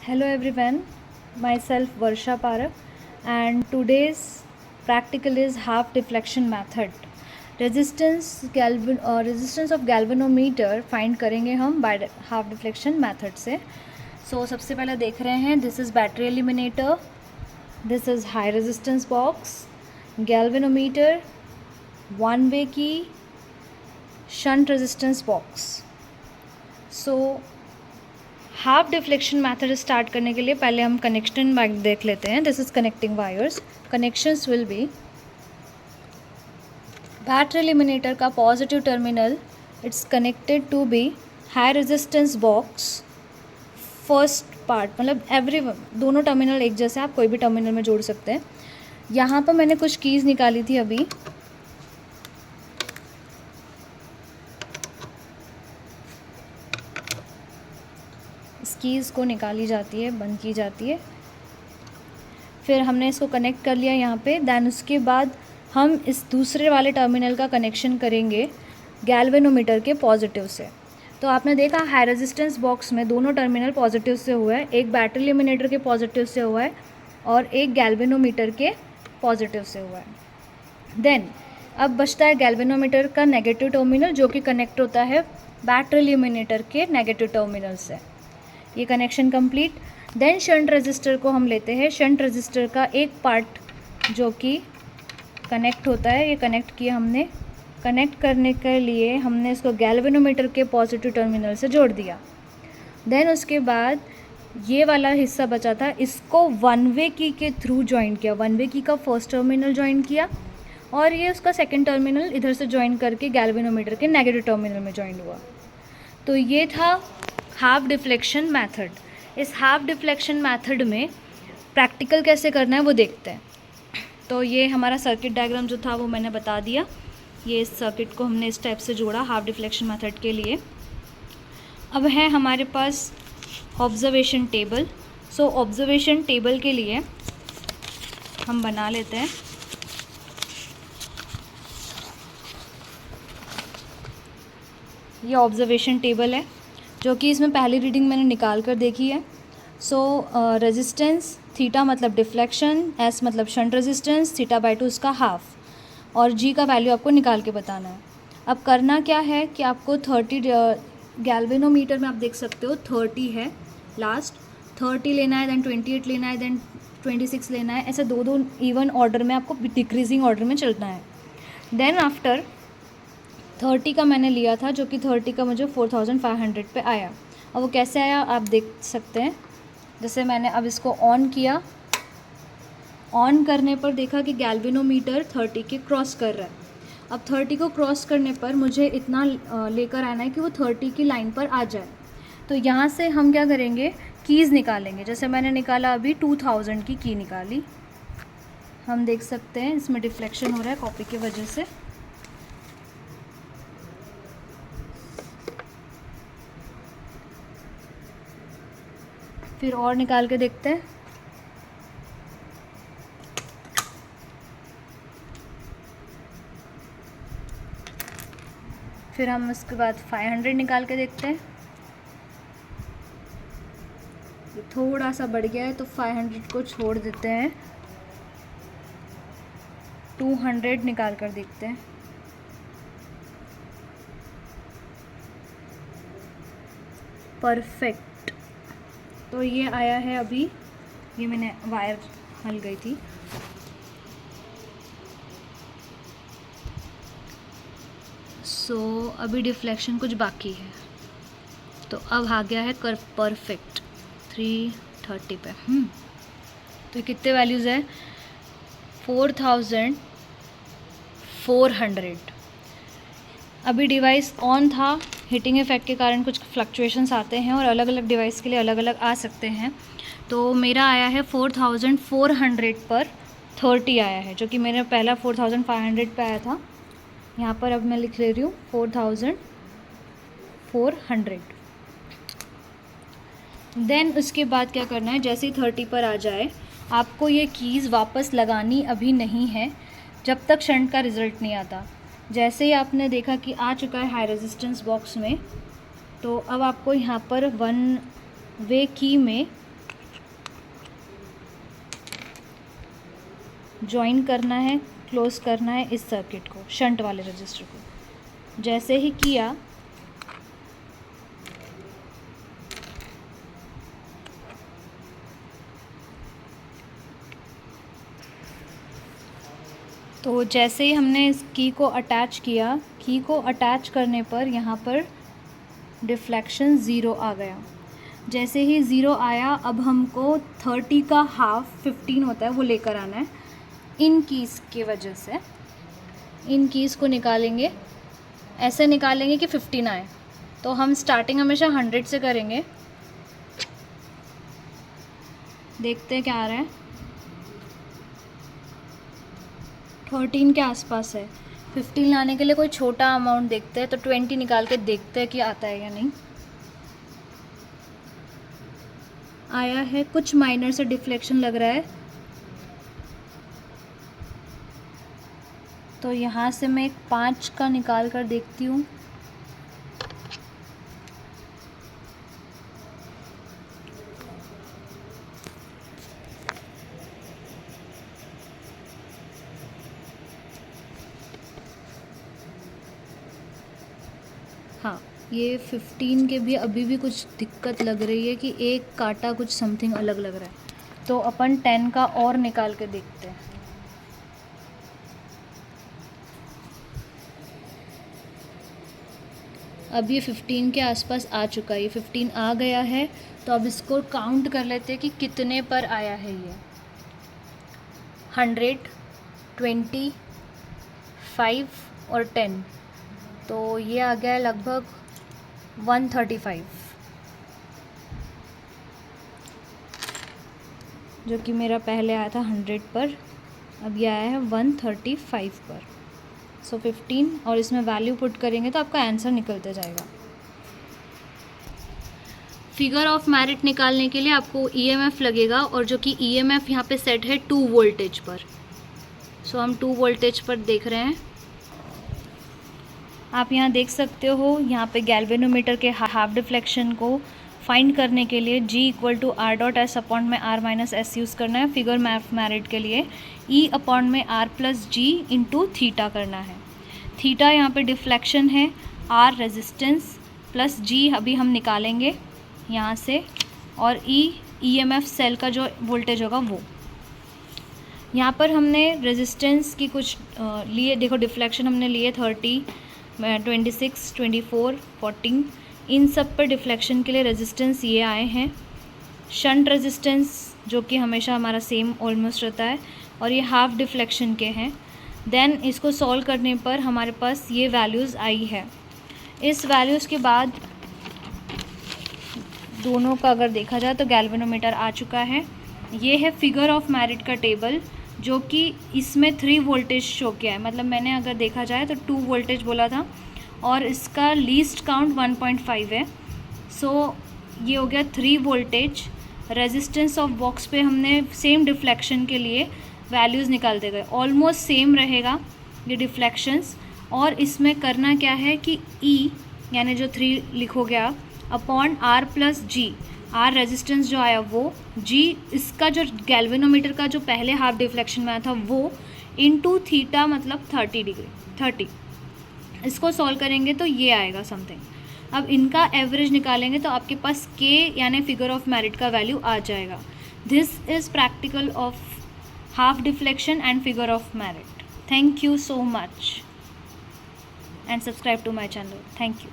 Hello everyone, myself Varsha Parak and today's practical is half deflection method. resistance of galvanometer find करेंगे हम by half deflection method से. So सबसे पहले देख रहे हैं this is battery eliminator, this is high resistance box, galvanometer, one way key, shunt resistance box. So half deflection method start करने के लिए पहले हम कनेक्शन देख लेते हैं. This is connecting wires. Connections will be battery eliminator का positive terminal it's connected to be high resistance box first part, मतलब एवरी दोनों टर्मिनल एक जैसे आप कोई भी टर्मिनल में जोड़ सकते हैं. यहाँ पर मैंने कुछ कीज़ निकाली थी अभी. इस कीज़ को निकाली जाती है, बंद की जाती है. फिर हमने इसको कनेक्ट कर लिया यहाँ पे. दैन उसके बाद हम इस दूसरे वाले टर्मिनल का कनेक्शन करेंगे गैल्वेनोमीटर के पॉजिटिव से. तो आपने देखा हाई रेजिस्टेंस बॉक्स में दोनों टर्मिनल पॉजिटिव से हुआ है, एक बैटरी एलिमिनेटर के पॉजिटिव से हुआ है और एक गैल्वेनोमीटर के पॉजिटिव से हुआ है. देन अब बचता है गैल्वेनोमीटर का नेगेटिव टर्मिनल जो कि कनेक्ट होता है बैटरी एलिमिनेटर के नेगेटिव टर्मिनल से. ये connection complete. Then shunt resistor को हम लेते हैं. शंट रजिस्टर का एक पार्ट जो कि कनेक्ट होता है, ये कनेक्ट किया हमने. कनेक्ट करने के लिए हमने इसको गैल्वेनोमीटर के पॉजिटिव टर्मिनल से जोड़ दिया. देन उसके बाद ये वाला हिस्सा बचा था, इसको वन वे की के थ्रू ज्वाइन किया. वन वे की का फर्स्ट टर्मिनल ज्वाइन किया और ये उसका सेकेंड टर्मिनल इधर से ज्वाइन करके गैल्वेनोमीटर के नेगेटिव टर्मिनल में ज्वाइन हुआ. तो ये था हाफ डिफ्लेक्शन मैथड. इस हाफ डिफ्लेक्शन मैथड में प्रैक्टिकल कैसे करना है वो देखते हैं. तो ये हमारा सर्किट डायग्राम जो था वो मैंने बता दिया. ये इस सर्किट को हमने इस टाइप से जोड़ा हाफ डिफ्लेक्शन मेथड के लिए. अब है हमारे पास ऑब्जर्वेशन टेबल. सो ऑब्जर्वेशन टेबल के लिए हम बना लेते हैं. ये ऑब्जर्वेशन टेबल है जो कि इसमें पहली रीडिंग मैंने निकाल कर देखी है. सो रेजिस्टेंस थीटा मतलब डिफ्लेक्शन, एस मतलब शंट रेजिस्टेंस, थीटा बाई 2 इसका हाफ और जी का वैल्यू आपको निकाल के बताना है. अब करना क्या है कि आपको 30 गैल्वेनोमीटर में आप देख सकते हो 30 है लास्ट, 30 लेना है, देन 28 लेना है, देन 26 लेना है. ऐसे दो दो इवन ऑर्डर में आपको डिक्रीजिंग ऑर्डर में चलना है. देन आफ्टर 30 का मैंने लिया था जो कि 30 का मुझे 4500 पे आया. और वो कैसे आया आप देख सकते हैं. जैसे मैंने अब इसको ऑन किया, ऑन करने पर देखा कि गैल्वेनोमीटर 30 के क्रॉस कर रहा है. अब 30 को क्रॉस करने पर मुझे इतना लेकर आना है कि वो 30 की लाइन पर आ जाए. तो यहाँ से हम क्या करेंगे, कीज़ निकालेंगे. जैसे मैंने निकाला अभी 2000 की की निकाली. हम देख सकते हैं इसमें डिफ्लेक्शन हो रहा है कॉपी की वजह से. फिर और निकाल के देखते हैं. फिर हम उसके बाद 500 निकाल के देखते हैं. ये थोड़ा सा बढ़ गया है तो 500 को छोड़ देते हैं. 200 निकाल कर देखते हैं. परफेक्ट. तो ये आया है अभी. ये मैंने वायर हल गई थी. सो अभी डिफ्लेक्शन कुछ बाकी है. तो अब आ गया है कर परफेक्ट 330 पे. तो कितने वैल्यूज़ है 4400. अभी डिवाइस ऑन था, हीटिंग इफेक्ट के कारण कुछ फ्लक्चुएशंस आते हैं और अलग अलग डिवाइस के लिए अलग अलग आ सकते हैं. तो मेरा आया है 4400 पर 30 आया है जो कि मेरा पहला 4500 पे आया था. यहाँ पर अब मैं लिख ले रही हूँ 4400. देन उसके बाद क्या करना है, जैसे ही 30 पर आ जाए आपको ये कीज़ वापस लगानी अभी नहीं है जब तक शंट का रिज़ल्ट नहीं आता. जैसे ही आपने देखा कि आ चुका है हाई रेजिस्टेंस बॉक्स में, तो अब आपको यहाँ पर वन वे की में ज्वाइन करना है, क्लोज करना है इस सर्किट को, शंट वाले रजिस्टर को। जैसे ही किया तो जैसे ही हमने इस की को अटैच किया, की को अटैच करने पर यहाँ पर डिफ्लेक्शन 0 आ गया। जैसे ही 0 आया, अब हमको 30 का हाफ 15 होता है वो लेकर आना है। इन कीज़ की वजह से इन कीज़ को निकालेंगे, ऐसे निकालेंगे कि 15 आए। तो हम स्टार्टिंग हमेशा 100 से करेंगे। देखते हैं क्या आ रहा है। 13 के आसपास है। 15 लाने के लिए कोई छोटा अमाउंट देखते हैं, तो 20 निकाल के देखते हैं कि आता है या नहीं। आया है, कुछ माइनर से डिफ्लेक्शन लग रहा है। तो यहाँ से मैं एक 5 का निकाल कर देखती हूँ। हाँ, ये 15 के भी अभी भी कुछ दिक्कत लग रही है कि एक कांटा कुछ समथिंग अलग लग रहा है। तो अपन 10 का और निकाल के देखते हैं। अब ये 15 के आसपास आ चुका है, ये 15 आ गया है। तो अब इसको काउंट कर लेते हैं कि कितने पर आया है ये। 100, 20, 5 और 10। तो ये आ गया लगभग 135, जो कि मेरा पहले आया था 100 पर, अब ये आया है 135 पर। सो 15 और इसमें वैल्यू पुट करेंगे तो आपका आंसर निकलते जाएगा। फिगर ऑफ मेरिट निकालने के लिए आपको ईएमएफ लगेगा, और जो कि ईएमएफ यहाँ पे सेट है 2 वोल्टेज पर। सो हम 2 वोल्टेज पर देख रहे हैं। आप यहाँ देख सकते हो, यहाँ पे गैल्वेनोमीटर के हाफ डिफ्लेक्शन को फाइंड करने के लिए G = R.S अपॉन में R - S यूज़ करना है। फिगर ऑफ मेरिट के लिए E अपॉन में R + G इंटू थीटा करना है। थीटा यहाँ पे डिफ्लेक्शन है, R रेजिस्टेंस प्लस G अभी हम निकालेंगे यहाँ से, और E EMF सेल का जो वोल्टेज होगा वो। यहाँ पर हमने रेजिस्टेंस की कुछ लिए, देखो डिफ्लेक्शन हमने लिए 30, 26, 24, 14, इन सब पर डिफ्लेक्शन के लिए रेजिस्टेंस ये आए हैं। शंट रेजिस्टेंस जो कि हमेशा हमारा सेम ऑलमोस्ट रहता है, और ये हाफ डिफ्लेक्शन के हैं। देन इसको सॉल्व करने पर हमारे पास ये वैल्यूज़ आई है। इस वैल्यूज़ के बाद दोनों का अगर देखा जाए तो गैल्वेनोमीटर आ चुका है। ये है फिगर ऑफ मेरिट का टेबल, जो कि इसमें 3 वोल्टेज शो किया है। मतलब मैंने अगर देखा जाए तो 2 वोल्टेज बोला था, और इसका लीस्ट काउंट 1.5 है। सो ये हो गया 3 वोल्टेज। रेजिस्टेंस ऑफ बॉक्स पे हमने सेम डिफ्लेक्शन के लिए वैल्यूज़ निकालते गए, ऑलमोस्ट सेम रहेगा ये डिफ्लेक्शंस। और इसमें करना क्या है कि E यानी जो 3 लिखोगे आप upon R + G, R resistance जो आया वो, G इसका जो गैल्वेनोमीटर का जो पहले हाफ डिफ्लेक्शन में आया था वो, इंटू थीटा मतलब 30 डिग्री 30। इसको सॉल्व करेंगे तो ये आएगा समथिंग। अब इनका एवरेज निकालेंगे तो आपके पास K यानी फिगर ऑफ मेरिट का वैल्यू आ जाएगा। This is practical of half deflection and figure of merit. Thank you so much and subscribe to my channel. Thank you.